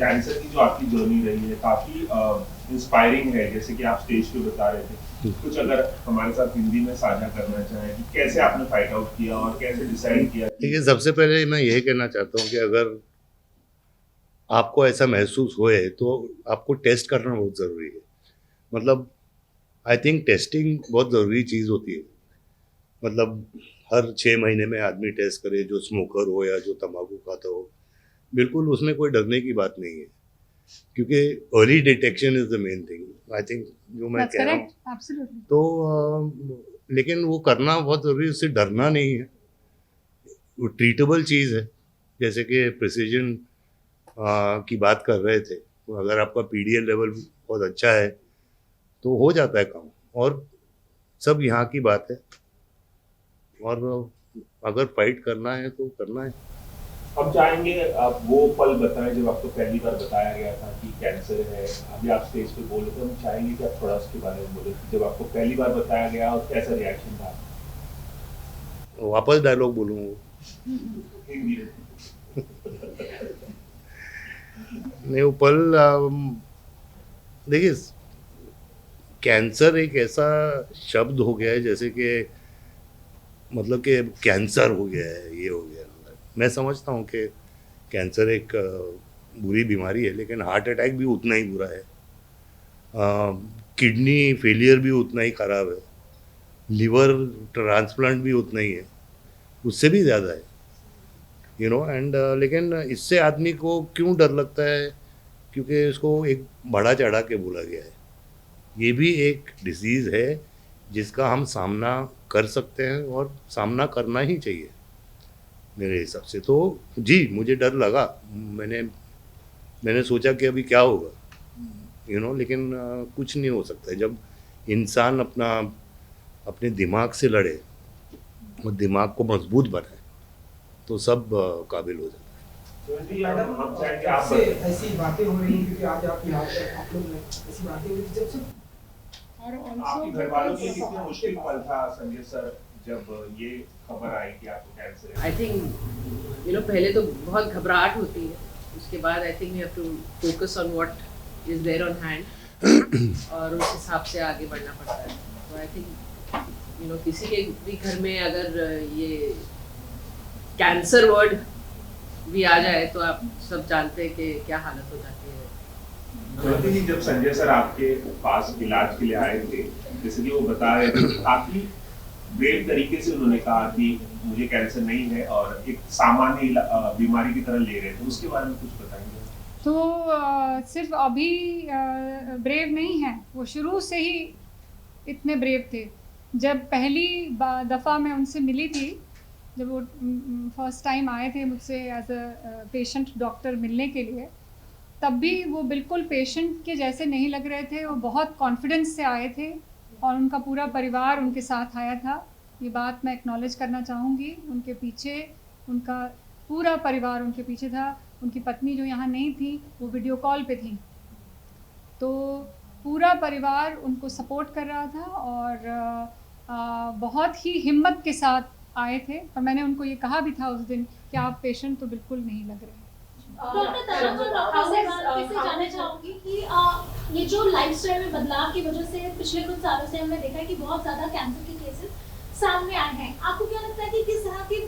Cancer की जो आपकी जर्नी रही है काफी इंस्पायरिंग है, जैसे कि आप स्टेज पे बता रहे थे। कुछ अगर हमारे साथ हिंदी में साझा करना चाहें कि कैसे आपने फाइट आउट किया और कैसे डिसाइड किया कि देखिए, सबसे पहले मैं यही कहना चाहता हूँ कि अगर आपको ऐसा महसूस होए तो आपको टेस्ट करना बहुत ज़रूरी है। मतलब आई थिंक टेस्टिंग बहुत ज़रूरी चीज़ होती है। मतलब हर 6 महीने में आदमी टेस्ट करे, जो स्मोकर हो या जो तम्बाकू खाता हो। बिल्कुल उसमें कोई डरने की बात नहीं है, क्योंकि early detection is the main thing. I think जो मैं That's कह रहा हूँ correct. Absolutely. तो लेकिन वो करना बहुत ज़रूरी है, उससे डरना नहीं है। वो ट्रीटेबल चीज़ है, जैसे कि प्रिसिजन की बात कर रहे थे। तो अगर आपका पीडीएल लेवल बहुत अच्छा है तो हो जाता है काम, और सब यहाँ की बात है। और अगर फाइट करना है तो करना है। अब चाहेंगे आप वो पल बताएं जब आपको पहली बार बताया गया था कि कैंसर है। अभी आप स्टेज पे बोले थे, हम चाहेंगे कि आप थोड़ा उसके बारे में बोले कि जब आपको पहली बार बताया गया और कैसा रिएक्शन था। वापस डायलॉग बोलूँ? हिंदी में। नहीं, वो पल देखिए, कैंसर एक ऐसा शब्द हो गया है जैसे कि मतलब कि कैंसर हो गया है, ये हो गया। मैं समझता हूँ कि कैंसर एक बुरी बीमारी है, लेकिन हार्ट अटैक भी उतना ही बुरा है। किडनी फेलियर भी उतना ही ख़राब है। लिवर ट्रांसप्लांट भी उतना ही है, उससे भी ज़्यादा है, एंड लेकिन इससे आदमी को क्यों डर लगता है? क्योंकि इसको एक बढ़ा चढ़ा के बोला गया है। ये भी एक डिजीज़ है जिसका हम सामना कर सकते हैं, और सामना करना ही चाहिए मेरे हिसाब से। तो जी, मुझे डर लगा। मैंने मैंने सोचा कि अभी क्या होगा, लेकिन कुछ नहीं हो सकता है। जब इंसान अपने दिमाग से लड़े और दिमाग को मजबूत बनाए तो सब काबिल हो जाता है। तो जी हम चाहेंगे आप से ऐसी बातें हो रही हैं क्योंकि आज आपकी आप लोग में ऐसी बातें हो रही थी जब से। और आपके घर वालों के लिए कितना मुश्किल पल था संजय सर जब ये खबर आई कि आपको कैंसर है। आई थिंक पहले तो बहुत घबराहट होती है, उसके बाद I think you have to focus on what is there on hand और उस हिसाब से आगे बढ़ना पड़ता है। तो आई थिंक किसी के भी घर में अगर ये कैंसर वर्ड भी आ जाए तो आप सब जानते हैं कि क्या हालत हो जाती है। ज्योति जी, जब संजय सर आपके पास इलाज के लिए आए थे, जैसे कि वो बता रहे थे, काफी ब्रेव तरीके से उन्होंने कहा कि मुझे कैंसर नहीं है और एक सामान्य बीमारी की तरह ले रहे थे। उसके बारे में कुछ बताएंगे? तो सिर्फ अभी ब्रेव नहीं है, वो शुरू से ही इतने ब्रेव थे। जब पहली दफ़ा मैं उनसे मिली थी, जब वो फर्स्ट टाइम आए थे मुझसे एज अ पेशेंट डॉक्टर मिलने के लिए, तब भी वो बिल्कुल पेशेंट के जैसे नहीं लग रहे थे। वो बहुत कॉन्फिडेंस से आए थे और उनका पूरा परिवार उनके साथ आया था। ये बात मैं एक्नॉलेज करना चाहूँगी। उनके पीछे उनका पूरा परिवार उनके पीछे था। उनकी पत्नी जो यहाँ नहीं थी वो वीडियो कॉल पे थी, तो पूरा परिवार उनको सपोर्ट कर रहा था और बहुत ही हिम्मत के साथ आए थे। और मैंने उनको ये कहा भी था उस दिन कि आप पेशेंट तो बिल्कुल नहीं लग रहे। डॉक्टर तरह से जानना चाहूंगी कि ये जो लाइफस्टाइल में बदलाव की वजह से पिछले कुछ सालों से हमने देखा है कि बहुत ज्यादा कैंसर के केसेस सामने आए हैं। आपको क्या लगता है कि किस तरह की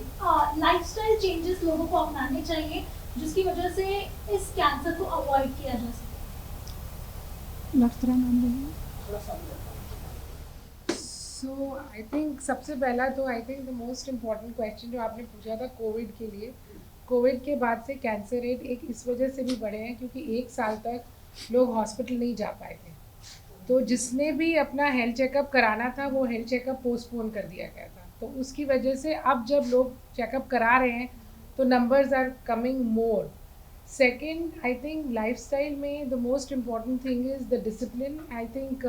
लाइफस्टाइल चेंजेस लोगों को अपनाने चाहिए जिसकी वजह से इस कैंसर को अवॉइड किया जा सके? सो आई थिंक सबसे पहला तो I think the most important question जो आपने पूछा था कोविड के लिए, कोविड के बाद से कैंसर रेट एक इस वजह से भी बढ़े हैं क्योंकि 1 साल तक लोग हॉस्पिटल नहीं जा पाए थे। तो जिसने भी अपना हेल्थ चेकअप कराना था वो हेल्थ चेकअप पोस्टपोन कर दिया गया था। तो उसकी वजह से अब जब लोग चेकअप करा रहे हैं तो numbers are coming more. Second, I think lifestyle में the most important thing is the discipline. I think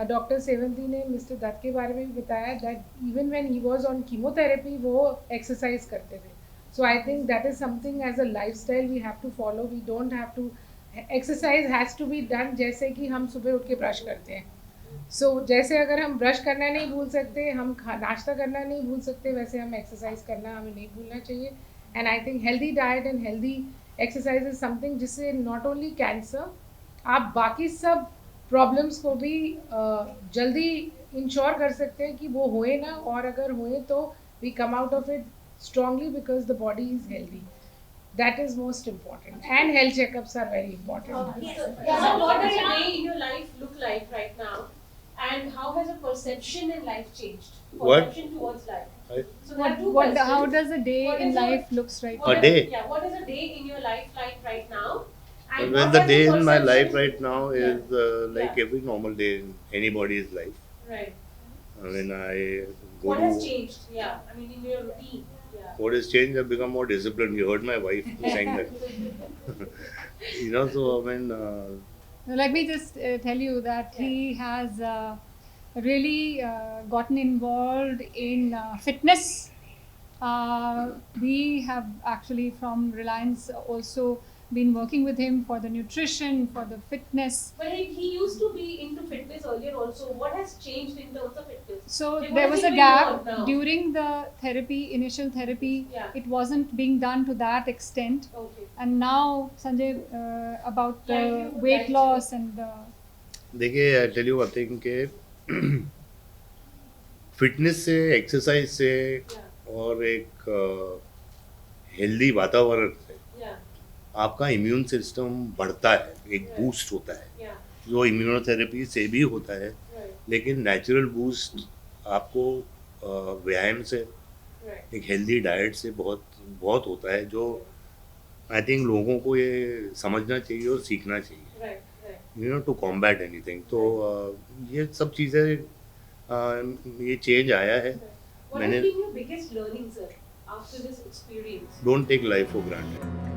doctor Sevanti ने मिस्टर दत्त के बारे में भी बताया that even when he was on chemotherapy वो एक्सरसाइज करते थे। So I think that is something as a lifestyle we have to follow. We don't have to, exercise has to be done जैसे कि हम सुबह उठ के ब्रश करते हैं। So जैसे अगर हम ब्रश करना नहीं भूल सकते, हम नाश्ता करना नहीं भूल सकते, वैसे हम एक्सरसाइज करना हमें नहीं भूलना चाहिए। And I think healthy diet and healthy exercise is something जिससे नॉट ओनली कैंसर, आप बाकी सब प्रॉब्लम्स को भी जल्दी इंश्योर कर सकते हैं कि वो होए ना, और अगर होए तो we come out of it strongly because the body is healthy. That is most important, and health checkups are very important. Yes. So what does a day in your life look like right now, and how has a perception in life changed? What? Perception towards life. I- So there are two questions. how does a day What in is a- life looks right What A now? is- day? Yeah. What is a day in your life like right now? And Well, what the has day the in my life perception- right now is like Yeah. every normal day in anybody's life. Right. When I go What has to changed? Yeah. I mean, in your routine. Yeah. what has changed, I've become more disciplined. You heard my wife saying that. So I mean, Now, let me just tell you that he has really gotten involved in fitness. We have actually from Reliance also been working with him for the nutrition, for the fitness. But he used to be into fitness earlier also. What has changed in terms of fitness? So Like, what there is was he a doing gap more now? during the therapy, initial therapy. Yeah. It wasn't being done to that extent. Okay. And now, Sanjay, about the Yeah, if you would weight like to- loss and देखिए I tell you one thing के fitness से, exercise से Yeah. और एक healthy वातावरण से Yeah. आपका immune system बढ़ता है, एक Right. बूस्ट होता है, Yeah. जो इम्यूनोथेरेपी से भी होता है, Right. लेकिन नेचुरल बूस्ट आपको व्यायाम से, Right. एक हेल्दी डाइट से बहुत बहुत होता है, जो आई थिंक लोगों को ये समझना चाहिए और सीखना चाहिए, Right. Right. To combat anything. तो ये सब चीज़ें ये चेंज आया है. What मैंने has been your biggest learning, sir, after this experience? Don't take life for granted.